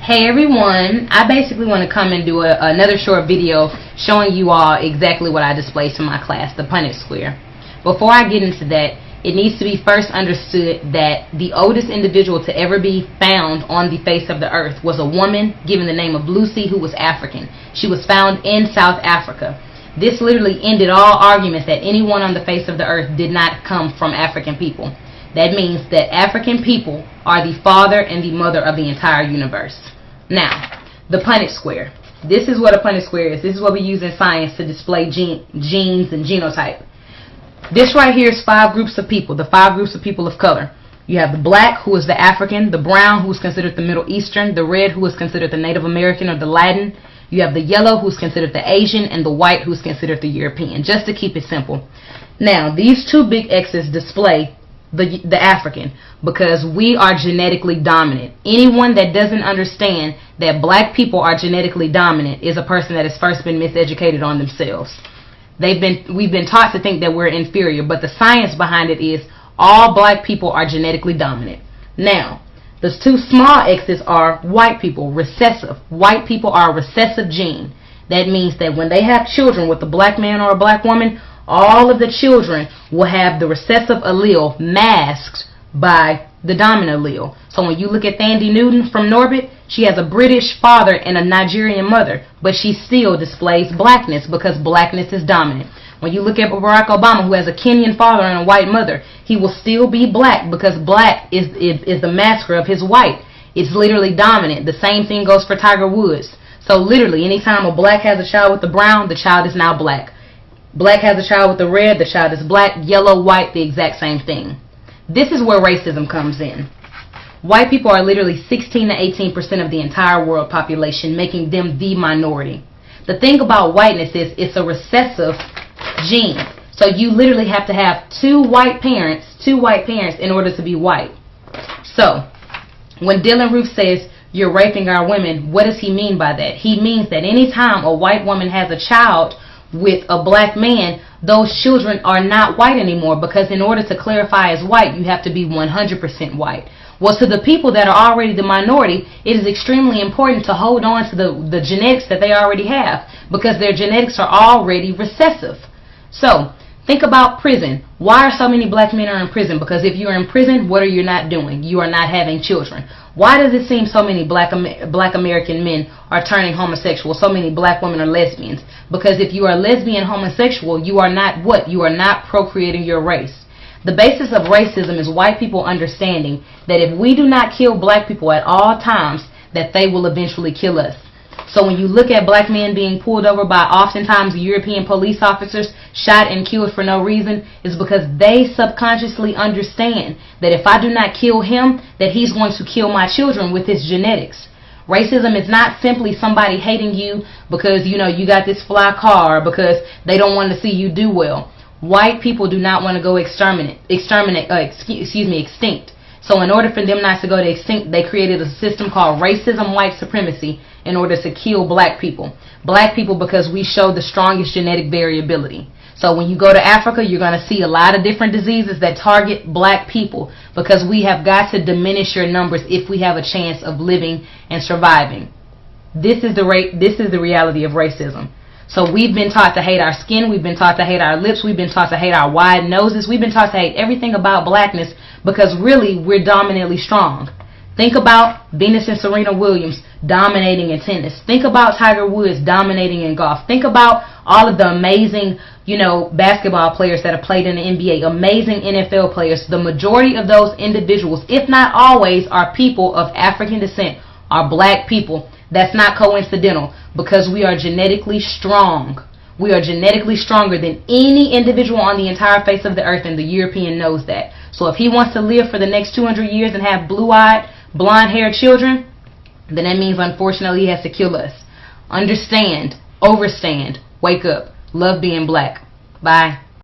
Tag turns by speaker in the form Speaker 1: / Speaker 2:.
Speaker 1: Hey everyone, I basically want to come and do another short video showing you all exactly what I displayed to my class, the Punnett square. Before I get into that, it needs to be first understood that the oldest individual to ever be found on the face of the earth was a woman given the name of Lucy, who was African. She was found in South Africa. This literally ended all arguments that anyone on the face of the earth did not come from African people. That means that African people are the father and the mother of the entire universe. Now, the Punnett square. This is what a Punnett square is. This is what we use in science to display genes and genotype. This right here is 5 groups of people, the 5 groups of people of color. You have the black, who is the African, the brown, who is considered the Middle Eastern, the red, who is considered the Native American or the Latin. You have the yellow, who is considered the Asian, and the white, who is considered the European, just to keep it simple. Now, these 2 big X's display the African, because we are genetically dominant. Anyone that doesn't understand that black people are genetically dominant is a person that has first been miseducated on themselves. We've been taught to think that we're inferior, but the science behind it is all black people are genetically dominant. Now, the 2 small X's are white people, recessive. White people are a recessive gene. That means that when they have children with a black man or a black woman, all of the children will have the recessive allele masked by the dominant allele. So when you look at Thandie Newton from Norbit, she has a British father and a Nigerian mother, but she still displays blackness because blackness is dominant. When you look at Barack Obama, who has a Kenyan father and a white mother, he will still be black because black is the masker of his white. It's literally dominant. The same thing goes for Tiger Woods. So literally, anytime a black has a child with the brown, the child is now black. Black has a child with the red, the child is black. Yellow, white, the exact same thing. This is where racism comes in. White people are literally 16 to 18% of the entire world population, making them the minority. The thing about whiteness is it's a recessive gene. So you literally have to have 2 white parents in order to be white. So when Dylann Roof says you're raping our women, what does he mean by that? He means that anytime a white woman has a child with a black man, those children are not white anymore, because in order to clarify as white, you have to be 100% white. Well, to the people that are already the minority, it is extremely important to hold on to the genetics that they already have, because their genetics are already recessive. So think about prison. Why are so many black men are in prison? Because if you're in prison, what are you not doing? You are not having children. Why does it seem so many black American men are turning homosexual? So many black women are lesbians. Because if you are lesbian homosexual, you are not what? You are not procreating your race. The basis of racism is white people understanding that if we do not kill black people at all times, that they will eventually kill us. So when you look at black men being pulled over by oftentimes European police officers, shot and killed for no reason, is because they subconsciously understand that if I do not kill him, that he's going to kill my children with his genetics. Racism is not simply somebody hating you because, you know, you got this fly car, or because they don't want to see you do well. White people do not want to go extinct. So in order for them not to go to extinct, they created a system called racism, white supremacy, in order to kill black people. Black people because we show the strongest genetic variability. So when you go to Africa, you're going to see a lot of different diseases that target black people, because we have got to diminish your numbers if we have a chance of living and surviving. This is the reality of racism. So we've been taught to hate our skin, we've been taught to hate our lips, we've been taught to hate our wide noses, we've been taught to hate everything about blackness, because really we're dominantly strong. Think about Venus and Serena Williams dominating in tennis. Think about Tiger Woods dominating in golf. Think about all of the amazing, basketball players that have played in the NBA, amazing NFL players. The majority of those individuals, if not always, are people of African descent, are black people. That's not coincidental, because we are genetically strong. We are genetically stronger than any individual on the entire face of the earth, and the European knows that. So if he wants to live for the next 200 years and have blue-eyed, blonde-haired children, then that means unfortunately he has to kill us. Understand, overstand, wake up, love being black. Bye.